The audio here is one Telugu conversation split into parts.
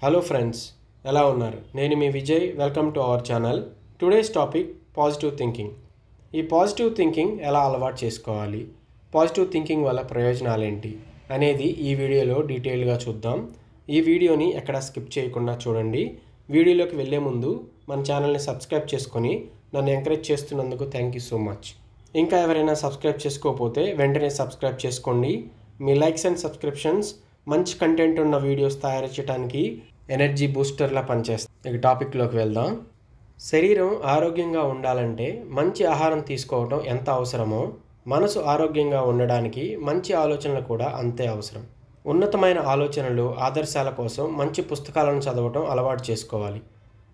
హలో ఫ్రెండ్స్, ఎలా ఉన్నారు? నేను మీ Vijay. Welcome to our channel. Today's topic positive thinking. ఈ పాజిటివ్ థింకింగ్ ఎలా అలవాటు చేసుకోవాలి, పాజిటివ్ థింకింగ్ వల్ల ప్రయోజనాలు ఏంటి అనేది ఈ వీడియోలో డీటెయిల్గా చూద్దాం. ఈ వీడియోని ఎక్కడ స్కిప్ చేయకుండా చూడండి. వీడియోలోకి వెళ్ళే ముందు మన ఛానల్ని సబ్స్క్రైబ్ చేసుకొని నన్ను ఎంకరేజ్ చేస్తున్నందుకు థ్యాంక్ యూ సో మచ్. ఇంకా ఎవరైనా సబ్స్క్రైబ్ చేసుకోకపోతే వెంటనే సబ్స్క్రైబ్ చేసుకోండి. మీ లైక్స్ అండ్ సబ్స్క్రిప్షన్స్ మంచి కంటెంట్ ఉన్న వీడియోస్ తయారు చేయడానికి ఎనర్జీ బూస్టర్లా పనిచేస్తాయి. ఇక టాపిక్లోకి వెళ్దాం. శరీరం ఆరోగ్యంగా ఉండాలంటే మంచి ఆహారం తీసుకోవడం ఎంత అవసరమో, మనసు ఆరోగ్యంగా ఉండడానికి మంచి ఆలోచనలు కూడా అంతే అవసరం. ఉన్నతమైన ఆలోచనలు, ఆదర్శాల కోసం మంచి పుస్తకాలను చదవటం అలవాటు చేసుకోవాలి.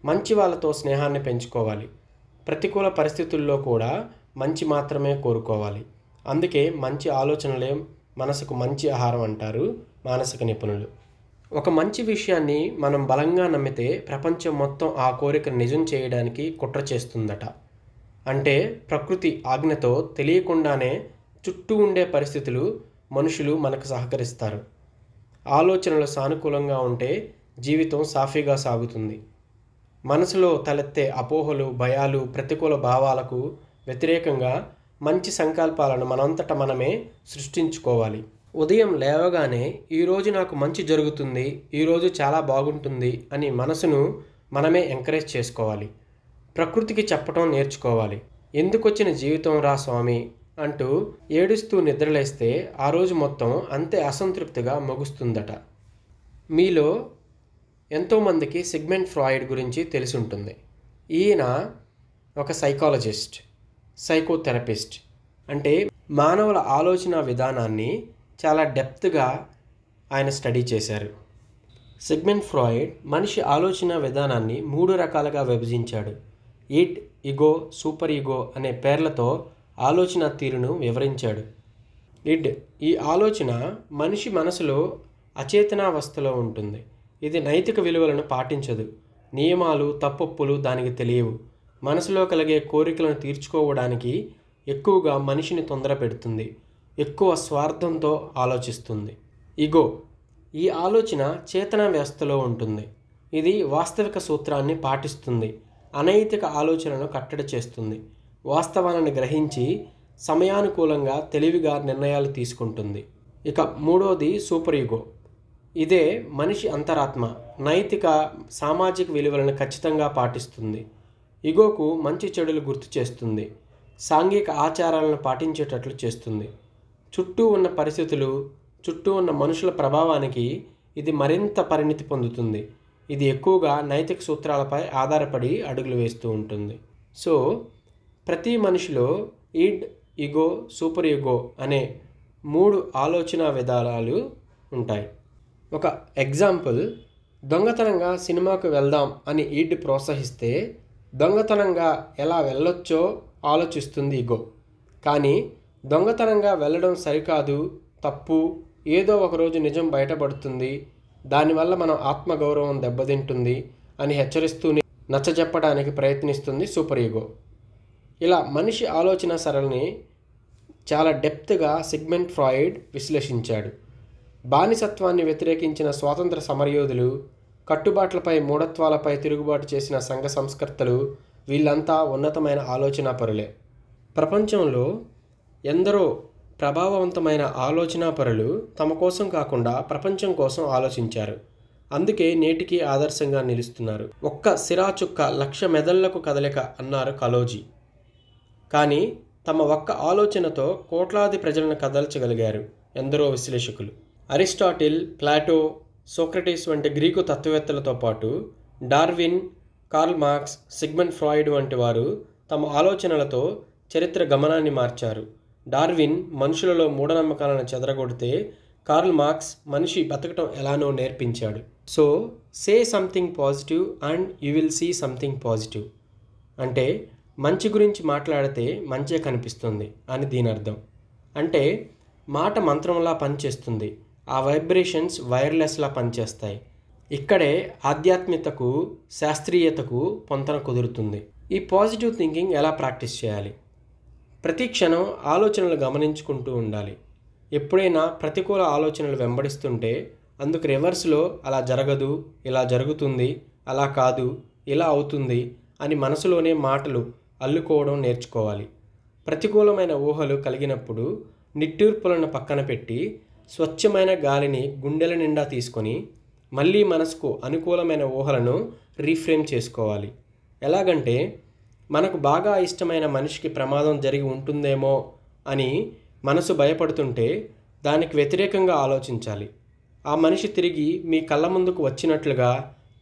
మంచి వాళ్ళతో స్నేహాన్ని పెంచుకోవాలి. ప్రతికూల పరిస్థితుల్లో కూడా మంచి మాత్రమే కోరుకోవాలి. అందుకే మంచి ఆలోచనలే మనసుకు మంచి ఆహారం అంటారు మానసిక నిపుణులు. ఒక మంచి విషయాన్ని మనం బలంగా నమ్మితే ప్రపంచం మొత్తం ఆ కోరికను నిజం చేయడానికి కుట్ర చేస్తుందట. అంటే ప్రకృతి ఆజ్ఞతో తెలియకుండానే చుట్టూ ఉండే పరిస్థితులు, మనుషులు మనకు సహకరిస్తారు. ఆలోచనలు సానుకూలంగా ఉంటే జీవితం సాఫీగా సాగుతుంది. మనసులో తలెత్తే అపోహలు, భయాలు, ప్రతికూల భావాలకు వ్యతిరేకంగా మంచి సంకల్పాలను మనంతట మనమే సృష్టించుకోవాలి. ఉదయం లేవగానే ఈరోజు నాకు మంచి జరుగుతుంది, ఈరోజు చాలా బాగుంటుంది అని మనసును మనమే ఎంకరేజ్ చేసుకోవాలి. ప్రకృతికి చెప్పటం నేర్చుకోవాలి. ఎందుకొచ్చిన జీవితం రా స్వామి అంటూ ఏడుస్తూ నిద్రలేస్తే ఆ రోజు మొత్తం అంతే అసంతృప్తిగా ముగుస్తుందట. మీలో ఎంతోమందికి సిగ్మండ్ ఫ్రాయిడ్ గురించి తెలిసి ఉంటుంది. ఈయన ఒక సైకాలజిస్ట్, సైకోథెరపిస్ట్. అంటే మానవుల ఆలోచన విధానాన్ని చాలా డెప్త్గా ఆయన స్టడీ చేశారు. సిగ్మండ్ ఫ్రాయిడ్ మనిషి ఆలోచన విధానాన్ని 3 రకాలుగా విభజించాడు. ఇడ్, ఇగో, సూపర్ ఇగో అనే పేర్లతో ఆలోచన తీరును వివరించాడు. ఇడ్, ఈ ఆలోచన మనిషి మనసులో అచేతనావస్థలో ఉంటుంది. ఇది నైతిక విలువలను పాటించదు. నియమాలు, తప్పొప్పులు దానికి తెలియవు. మనసులో కలిగే కోరికలను తీర్చుకోవడానికి ఎక్కువగా మనిషిని తొందర పెడుతుంది. ఎక్కువ స్వార్థంతో ఆలోచిస్తుంది. ఇగో, ఈ ఆలోచన చేతన వ్యవస్థలో ఉంటుంది. ఇది వాస్తవిక సూత్రాన్ని పాటిస్తుంది. అనైతిక ఆలోచనను కట్టడి చేస్తుంది. వాస్తవాలను గ్రహించి సమయానుకూలంగా తెలివిగా నిర్ణయాలు తీసుకుంటుంది. ఇక మూడోది సూపర్ ఈగో. ఇదే మనిషి అంతరాత్మ. నైతిక, సామాజిక విలువలను ఖచ్చితంగా పాటిస్తుంది. ఇగోకు మంచి చెడులు గుర్తు చేస్తుంది. సాంఘిక ఆచారాలను పాటించేటట్లు చేస్తుంది. చుట్టూ ఉన్న పరిస్థితులు, చుట్టూ ఉన్న మనుషుల ప్రభావానికి ఇది మరింత పరిణితి పొందుతుంది. ఇది ఎక్కువగా నైతిక సూత్రాలపై ఆధారపడి అడుగులు వేస్తూ ఉంటుంది. సో ప్రతి మనిషిలో ఇడ్, ఇగో, సూపర్ ఇగో అనే 3 ఆలోచన విధానాలు ఉంటాయి. ఒక ఎగ్జాంపుల్, దొంగతనంగా సినిమాకు వెళ్దాం అని ఇడ్ ప్రోత్సహిస్తే దొంగతనంగా ఎలా వెళ్ళొచ్చో ఆలోచిస్తుంది ఇగో. కానీ దొంగతనంగా వెళ్ళడం సరికాదు, తప్పు, ఏదో ఒకరోజు నిజం బయటపడుతుంది, దానివల్ల మనం ఆత్మగౌరవం దెబ్బతింటుంది అని హెచ్చరిస్తూనే నచ్చజెప్పడానికి ప్రయత్నిస్తుంది సూపర్ ఈగో. ఇలా మనిషి ఆలోచన సరళిని చాలా డెప్త్గా సిగ్మండ్ ఫ్రాయిడ్ విశ్లేషించాడు. బానిసత్వాన్ని వ్యతిరేకించిన స్వాతంత్ర సమరయోధులు, కట్టుబాట్లపై, మూఢత్వాలపై తిరుగుబాటు చేసిన సంఘ సంస్కర్తలు, వీళ్ళంతా ఉన్నతమైన ఆలోచనా పరులే. ప్రపంచంలో ఎందరో ప్రభావవంతమైన ఆలోచనాపరులు తమ కోసం కాకుండా ప్రపంచం కోసం ఆలోచించారు. అందుకే నేటికి ఆదర్శంగా నిలుస్తున్నారు. ఒక్క సిరాచుక్క 1,00,000 మెదళ్లకు కదలిక అన్నారు కలోజీ. కానీ తమ ఒక్క ఆలోచనతో కోట్లాది ప్రజలను కదల్చగలిగారు ఎందరో విశ్లేషకులు. అరిస్టాటిల్, ప్లాటో, సోక్రటీస్ వంటి గ్రీకు తత్వవేత్తలతో పాటు Darwin, Karl Marx, Sigmund Freud వంటి వారు తమ ఆలోచనలతో చరిత్ర గమనాన్ని మార్చారు. డార్విన్ మనుషులలో మూఢనమ్మకాలను చెదరగొడితే కార్ల్ మార్క్స్ మనిషి బతకటం ఎలానో నేర్పించాడు. So say something positive and you will see something positive. అంటే మంచి గురించి మాట్లాడితే మంచే కనిపిస్తుంది అని దీని అర్థం. అంటే మాట మంత్రంలా పనిచేస్తుంది. ఆ వైబ్రేషన్స్ వైర్లెస్లా పనిచేస్తాయి. ఇక్కడే ఆధ్యాత్మికతకు, శాస్త్రీయతకు పొంతన కుదురుతుంది. ఈ పాజిటివ్ థింకింగ్ ఎలా ప్రాక్టీస్ చేయాలి? ప్రతి క్షణం ఆలోచనలు గమనించుకుంటూ ఉండాలి. ఎప్పుడైనా ప్రతికూల ఆలోచనలు వెంబడిస్తుంటే అందుకు రివర్స్లో అలా జరగదు, ఇలా జరుగుతుంది, అలా కాదు, ఇలా అవుతుంది అని మనసులోనే మాటలు అల్లుకోవడం నేర్చుకోవాలి. ప్రతికూలమైన ఊహలు కలిగినప్పుడు నిట్టూర్పులను పక్కన పెట్టి స్వచ్ఛమైన గాలిని గుండెల నిండా తీసుకొని మళ్ళీ మనసుకు అనుకూలమైన ఊహలను రీఫ్రేమ్ చేసుకోవాలి. ఎలాగంటే మనకు బాగా ఇష్టమైన మనిషికి ప్రమాదం జరిగి ఉంటుందేమో అని మనసు భయపడుతుంటే దానికి వ్యతిరేకంగా ఆలోచించాలి. ఆ మనిషి తిరిగి మీ కళ్ళ ముందుకు వచ్చినట్లుగా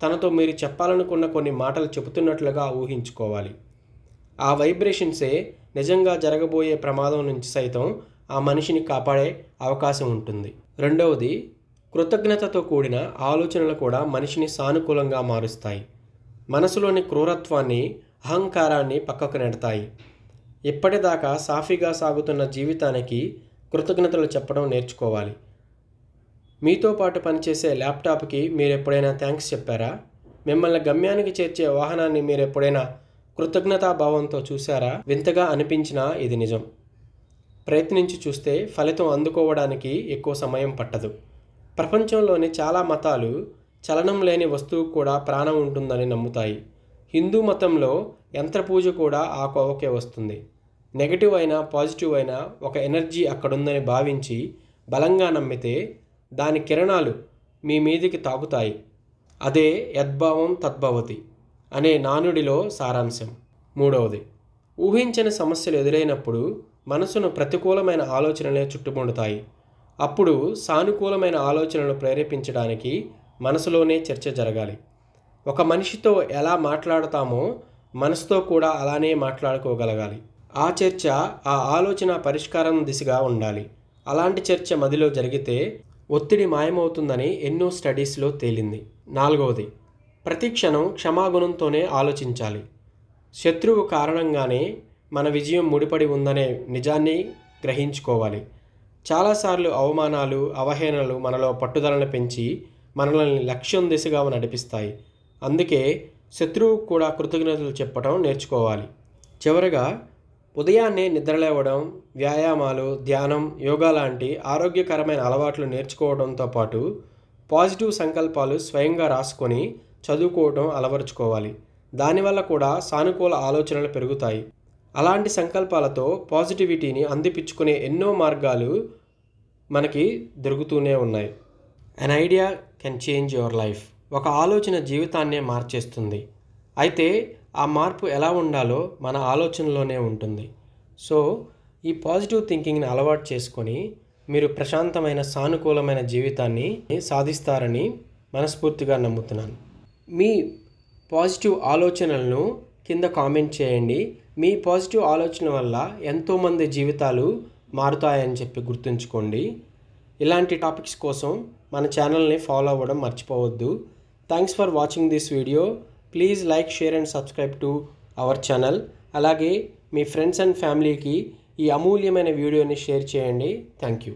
తనతో మీరు చెప్పాలనుకున్న కొన్ని మాటలు చెబుతున్నట్లుగా ఊహించుకోవాలి. ఆ వైబ్రేషన్సే నిజంగా జరగబోయే ప్రమాదం నుంచి సైతం ఆ మనిషిని కాపాడే అవకాశం ఉంటుంది. రెండవది, కృతజ్ఞతతో కూడిన ఆలోచనలు కూడా మనిషిని సానుకూలంగా మారుస్తాయి. మనసులోని క్రూరత్వాన్ని, అహంకారాన్ని పక్కకు నెడతాయి. ఇప్పటిదాకా సాఫీగా సాగుతున్న జీవితానికి కృతజ్ఞతలు చెప్పడం నేర్చుకోవాలి. మీతో పాటు పనిచేసే ల్యాప్టాప్కి మీరు ఎప్పుడైనా థ్యాంక్స్ చెప్పారా? మిమ్మల్ని గమ్యానికి చేర్చే వాహనాన్ని మీరు ఎప్పుడైనా కృతజ్ఞతాభావంతో చూశారా? వింతగా అనిపించినా ఇది నిజం. ప్రయత్నించి చూస్తే ఫలితం అందుకోవడానికి ఎక్కువ సమయం పట్టదు. ప్రపంచంలోని చాలా మతాలు చలనం లేని వస్తువు కూడా ప్రాణం ఉంటుందని నమ్ముతాయి. హిందూ మతంలో యంత్రపూజ కూడా ఆ కోవకే వస్తుంది. నెగటివ్ అయినా పాజిటివ్ అయినా ఒక ఎనర్జీ అక్కడుందని భావించి బలంగా నమ్మితే దాని కిరణాలు మీ మీదికి తాకుతాయి. అదే యద్భావం తద్భవతి అనే నానుడిలో సారాంశం. మూడవది, ఊహించని సమస్యలు ఎదురైనప్పుడు మనసును ప్రతికూలమైన ఆలోచనలే చుట్టుముడతాయి. అప్పుడు సానుకూలమైన ఆలోచనలు ప్రేరేపించడానికి మనసులోనే చర్చ జరగాలి. ఒక మనిషితో ఎలా మాట్లాడతామో మనసుతో కూడా అలానే మాట్లాడుకోగలగాలి. ఆ చర్చ ఆ ఆలోచన పరిష్కారం దిశగా ఉండాలి. అలాంటి చర్చ మదిలో జరిగితే ఒత్తిడి మాయమవుతుందని ఎన్నో స్టడీస్లో తేలింది. నాలుగవది, ప్రతి క్షణం క్షమాగుణంతోనే ఆలోచించాలి. శత్రువు కారణంగానే మన విజయం ముడిపడి ఉందనే నిజాన్ని గ్రహించుకోవాలి. చాలాసార్లు అవమానాలు, అవహేళనలు మనలో పట్టుదలను పెంచి మనల్ని లక్ష్యం దిశగా నడిపిస్తాయి. అందుకే శత్రువుకు కూడా కృతజ్ఞతలు చెప్పడం నేర్చుకోవాలి. చివరగా, ఉదయాన్నే నిద్రలేవడం, వ్యాయామాలు, ధ్యానం, యోగా లాంటి ఆరోగ్యకరమైన అలవాట్లు నేర్చుకోవడంతో పాటు పాజిటివ్ సంకల్పాలు స్వయంగా రాసుకొని చదువుకోవడం అలవరుచుకోవాలి. దానివల్ల కూడా సానుకూల ఆలోచనలు పెరుగుతాయి. అలాంటి సంకల్పాలతో పాజిటివిటీని అందిపుచ్చుకునే ఎన్నో మార్గాలు మనకి దొరుకుతూనే ఉన్నాయి. An idea can change your life. ఒక ఆలోచన జీవితాన్నే మార్చేస్తుంది. అయితే ఆ మార్పు ఎలా ఉండాలో మన ఆలోచనలోనే ఉంటుంది. సో ఈ పాజిటివ్ థింకింగ్ని అలవాటు చేసుకొని మీరు ప్రశాంతమైన, సానుకూలమైన జీవితాన్ని సాధిస్తారని మనస్ఫూర్తిగా నమ్ముతున్నాను. మీ పాజిటివ్ ఆలోచనలను కింద కామెంట్ చేయండి. మీ పాజిటివ్ ఆలోచన వల్ల ఎంతోమంది జీవితాలు మారుతాయని చెప్పి గుర్తుంచుకోండి. ఇలాంటి టాపిక్స్ కోసం మన ఛానల్ని ఫాలో అవ్వడం మర్చిపోవద్దు. Thanks for watching this video. Please like, share and subscribe to our channel. అలాగే మీ ఫ్రెండ్స్ అండ్ ఫ్యామిలీకి ఈ అమూల్యమైన వీడియోని షేర్ చేయండి. Thank you.